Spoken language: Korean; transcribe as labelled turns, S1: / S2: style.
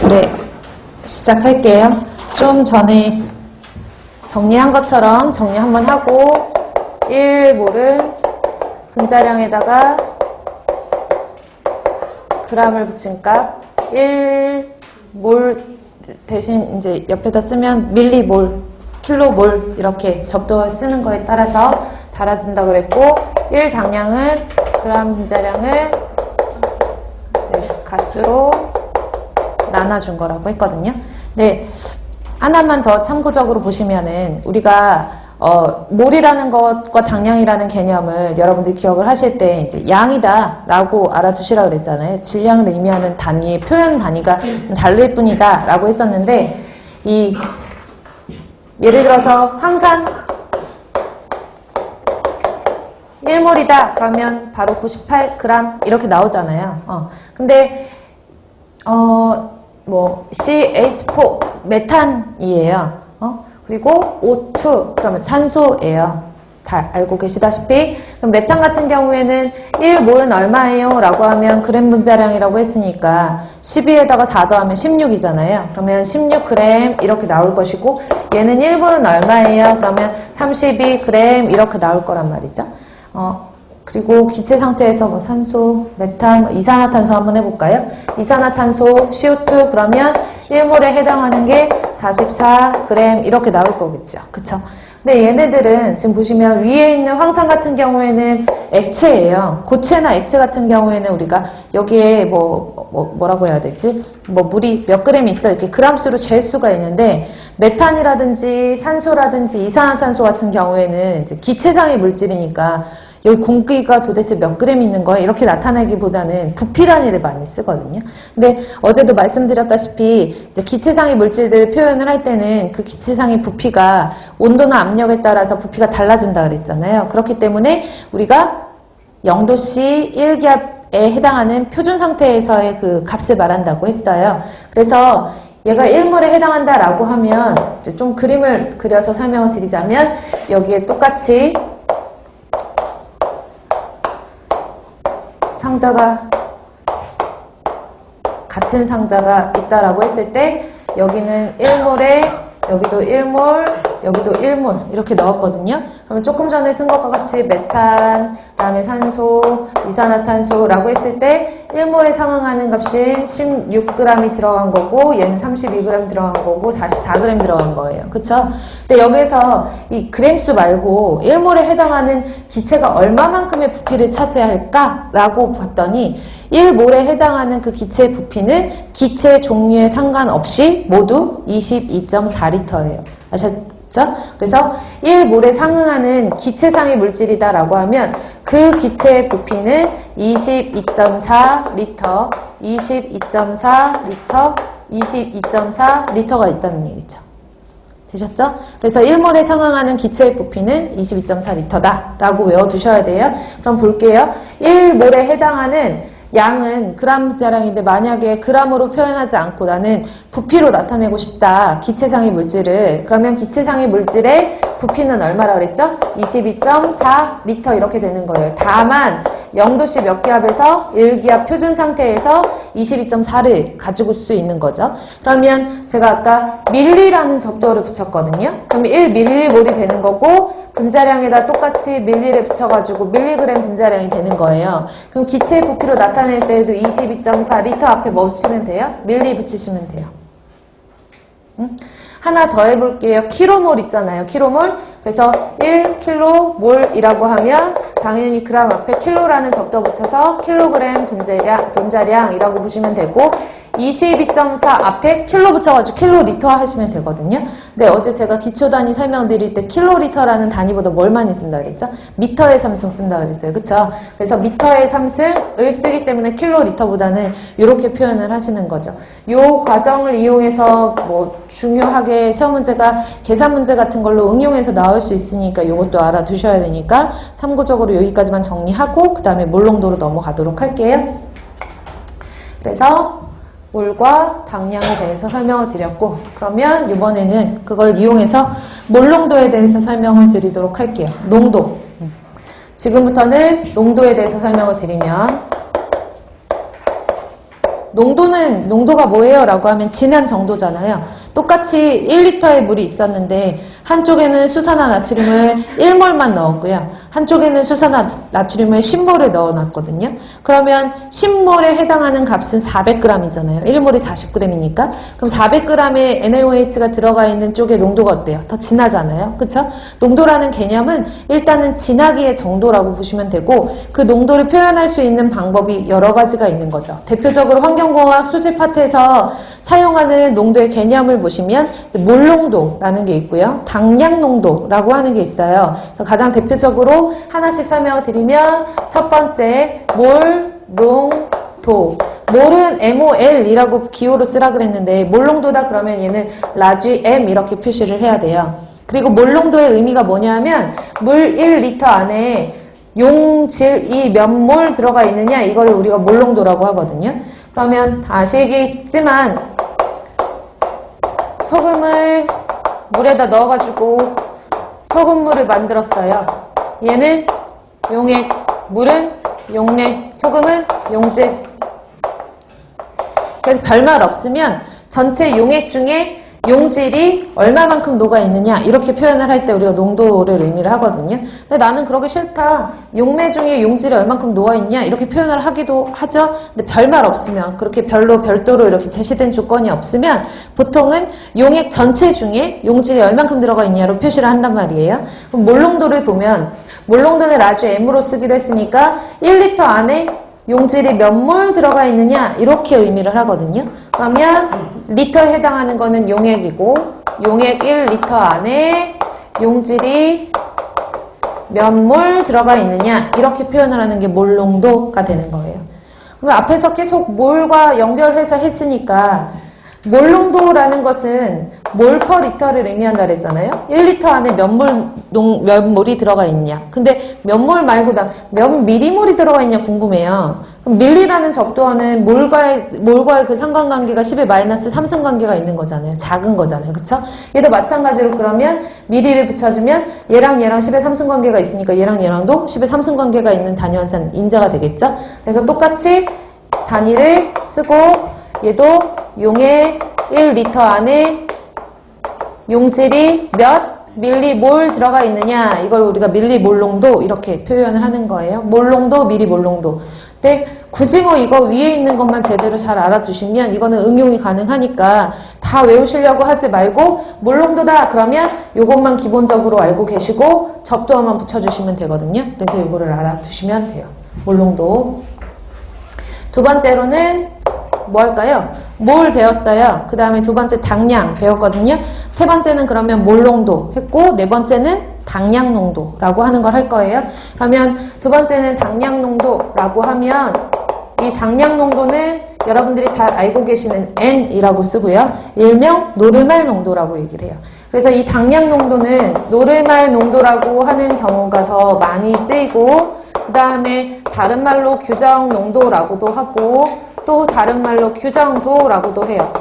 S1: 네, 시작할게요. 좀 전에 정리한 것처럼 정리 한번 하고 1몰은 분자량에다가 g을 붙인 값 1몰 대신 이제 옆에다 쓰면 밀리몰, 킬로몰 이렇게 접두어 쓰는 거에 따라서 달아준다 그랬고 1당량은 g 분자량을 가수로 나눠준 거라고 했거든요. 네, 하나만 더 참고적으로 보시면은 우리가 몰이라는 것과 당량이라는 개념을 여러분들이 기억을 하실 때 이제 양이다 라고 알아두시라고 그랬잖아요. 질량을 의미하는 단위의 표현 단위가 다를 뿐이다 라고 했었는데 예를 들어서 황산 1몰이다 그러면 바로 98g 이렇게 나오잖아요. 근데 CH4 메탄이에요. 그리고 O2 그러면 산소예요. 다 알고 계시다시피 그럼 메탄 같은 경우에는 1몰은 얼마예요? 라고 하면 그램 분자량이라고 했으니까 12에다가 4 더하면 16이잖아요. 그러면 16g 이렇게 나올 것이고 얘는 1몰은 얼마예요? 그러면 32g 이렇게 나올 거란 말이죠. 그리고 기체 상태에서 뭐 산소, 메탄, 이산화탄소 한번 해볼까요? 이산화탄소, CO2 그러면 1몰에 해당하는 게 44g 이렇게 나올 거겠죠. 그쵸? 근데 얘네들은 지금 보시면 위에 있는 황산 같은 경우에는 액체예요. 고체나 액체 같은 경우에는 우리가 여기에 뭐라고 해야 되지? 물이 몇 그램이 있어 이렇게 그람수로 잴 수가 있는데 메탄이라든지 산소라든지 이산화탄소 같은 경우에는 이제 기체상의 물질이니까 여기 공기가 도대체 몇 그램 있는 거야? 이렇게 나타내기보다는 부피 단위를 많이 쓰거든요. 근데 어제도 말씀드렸다시피 이제 기체상의 물질들 표현을 할 때는 그 기체상의 부피가 온도나 압력에 따라서 부피가 달라진다 그랬잖아요. 그렇기 때문에 우리가 0도씨 1기압에 해당하는 표준 상태에서의 그 값을 말한다고 했어요. 그래서 얘가 1몰에 해당한다라고 하면 이제 좀 그림을 그려서 설명을 드리자면 여기에 똑같이 상자가 같은 상자가 있다라고 했을 때 여기는 1몰에 여기도 1몰 여기도 1몰 이렇게 넣었거든요. 그러면 조금 전에 쓴 것과 같이 메탄, 그다음에 산소, 이산화탄소라고 했을 때 1몰에 상응하는 값이 16g이 들어간 거고 얘는 32g 들어간 거고 44g 들어간 거예요. 그쵸? 근데 여기서 이 그램수 말고 1몰에 해당하는 기체가 얼마만큼의 부피를 차지할까? 라고 봤더니 1몰에 해당하는 그 기체의 부피는 기체 종류에 상관없이 모두 22.4L예요. 아셨죠? 그래서 1몰에 상응하는 기체상의 물질이다 라고 하면 그 기체의 부피는 22.4L, 22.4L, 22.4L가 있다는 얘기죠. 되셨죠? 그래서 1몰에 상응하는 기체의 부피는 22.4L다 라고 외워두셔야 돼요. 그럼 볼게요. 1몰에 해당하는 양은 그램 분자량인데 만약에 그램으로 표현하지 않고 나는 부피로 나타내고 싶다. 기체상의 물질을. 그러면 기체상의 물질의 부피는 얼마라 그랬죠? 22.4L 이렇게 되는 거예요. 다만 0도씨 몇 기압에서 1기압 표준 상태에서 22.4를 가지고 수 있는 거죠. 그러면 제가 아까 밀리라는 접두어를 붙였거든요. 그럼 1밀리몰이 되는 거고 분자량에다 똑같이 밀리를 붙여가지고 밀리그램 분자량이 되는 거예요. 그럼 기체의 부피로 나타낼 때에도 22.4L 앞에 뭐 붙이면 돼요? 밀리 붙이시면 돼요. 하나 더 해볼게요. 킬로몰 있잖아요. 킬로몰. 그래서 1킬로몰이라고 하면 당연히 그램 앞에 킬로라는 접두어 붙여서 킬로그램 분자량이라고 보시면 되고 22.4 앞에 킬로 붙여가지고 킬로리터 하시면 되거든요. 근데 어제 제가 기초단위 설명드릴 때 킬로리터라는 단위보다 뭘 많이 쓴다 그랬죠? 미터의 3승 쓴다 그랬어요. 그쵸? 그래서 미터의 3승을 쓰기 때문에 킬로리터보다는 이렇게 표현을 하시는 거죠. 요 과정을 이용해서 뭐 중요하게 시험 문제가 계산 문제 같은 걸로 응용해서 나올 수 있으니까 이것도 알아두셔야 되니까 참고적으로 여기까지만 정리하고 그 다음에 몰농도로 넘어가도록 할게요. 그래서 몰과 당량에 대해서 설명을 드렸고 그러면 이번에는 그걸 이용해서 몰농도에 대해서 설명을 드리도록 할게요. 농도. 지금부터는 농도에 대해서 설명을 드리면 농도가 뭐예요? 라고 하면 진한 정도잖아요. 똑같이 1리터의 물이 있었는데 한쪽에는 수산화 나트륨을 1몰만 넣었고요. 한쪽에는 수산화 나트륨을 10몰을 넣어놨거든요. 그러면 10몰에 해당하는 값은 400g이잖아요. 1몰이 40g이니까. 그럼 400g의 NaOH가 들어가 있는 쪽의 농도가 어때요? 더 진하잖아요. 그쵸? 농도라는 개념은 일단은 진하기의 정도라고 보시면 되고 그 농도를 표현할 수 있는 방법이 여러 가지가 있는 거죠. 대표적으로 환경공학 수질 파트에서 사용하는 농도의 개념을 보시면 몰농도라는 게 있고요. 당량농도라고 하는 게 있어요. 그래서 가장 대표적으로 하나씩 설명을 드리면 첫 번째 몰, 농, 도. 몰은 MOL이라고 기호로 쓰라 그랬는데 몰농도다 그러면 얘는 라지 M 이렇게 표시를 해야 돼요. 그리고 몰농도의 의미가 뭐냐면 물 1리터 안에 용질이 몇 몰 들어가 있느냐 이거를 우리가 몰농도라고 하거든요. 그러면 아시겠지만 소금을 물에다 넣어가지고 소금물을 만들었어요. 얘는 용액, 물은 용액, 소금은 용질. 그래서 별말 없으면 전체 용액 중에 용질이 얼마만큼 녹아 있느냐 이렇게 표현을 할 때 우리가 농도를 의미를 하거든요. 근데 나는 그러기 싫다. 용매 중에 용질이 얼만큼 녹아 있냐 이렇게 표현을 하기도 하죠. 근데 별말 없으면 그렇게 별도로 이렇게 제시된 조건이 없으면 보통은 용액 전체 중에 용질이 얼만큼 들어가 있냐로 표시를 한단 말이에요. 그럼 몰농도를 보면 몰농도는 라지 M으로 쓰기로 했으니까 1리터 안에 용질이 몇 몰 들어가 있느냐 이렇게 의미를 하거든요. 그러면 리터에 해당하는 거는 용액이고 용액 1리터 안에 용질이 몇 몰 들어가 있느냐 이렇게 표현을 하는 게 몰농도가 되는 거예요. 그럼 앞에서 계속 몰과 연결해서 했으니까 몰농도라는 것은 몰 퍼 리터를 의미한다 그랬잖아요. 1리터 안에 몇 몰이 들어가 있냐. 근데 몇 몰 말고 몇 미리몰이 들어가 있냐 궁금해요. 그럼 밀리라는 적도어는 몰과의 그 상관관계가 10의 마이너스 3승관계가 있는 거잖아요. 작은 거잖아요. 그쵸? 얘도 마찬가지로 그러면 미리를 붙여주면 얘랑 10의 3승관계가 있으니까 얘랑도 10의 3승관계가 있는 단위 환산 인자가 되겠죠? 그래서 똑같이 단위를 쓰고 얘도 용액 1리터 안에 용질이 몇 밀리몰 들어가 있느냐 이걸 우리가 밀리몰농도 이렇게 표현을 하는 거예요. 몰농도, 밀리몰농도. 근데 굳이 뭐 이거 위에 있는 것만 제대로 잘 알아두시면 이거는 응용이 가능하니까 다 외우시려고 하지 말고 몰농도다 그러면 이것만 기본적으로 알고 계시고 접두어만 붙여주시면 되거든요. 그래서 이거를 알아두시면 돼요. 몰농도. 두 번째로는 뭐 할까요? 몰 배웠어요. 그 다음에 두 번째 당량 배웠거든요. 세 번째는 그러면 몰농도 했고 네 번째는 당량농도라고 하는 걸 할 거예요. 그러면 두 번째는 당량농도라고 하면 이 당량농도는 여러분들이 잘 알고 계시는 N이라고 쓰고요. 일명 노르말 농도라고 얘기를 해요. 그래서 이 당량농도는 노르말 농도라고 하는 경우가 더 많이 쓰이고 그 다음에 다른 말로 규정 농도라고도 하고 또 다른 말로 규정도라고도 해요.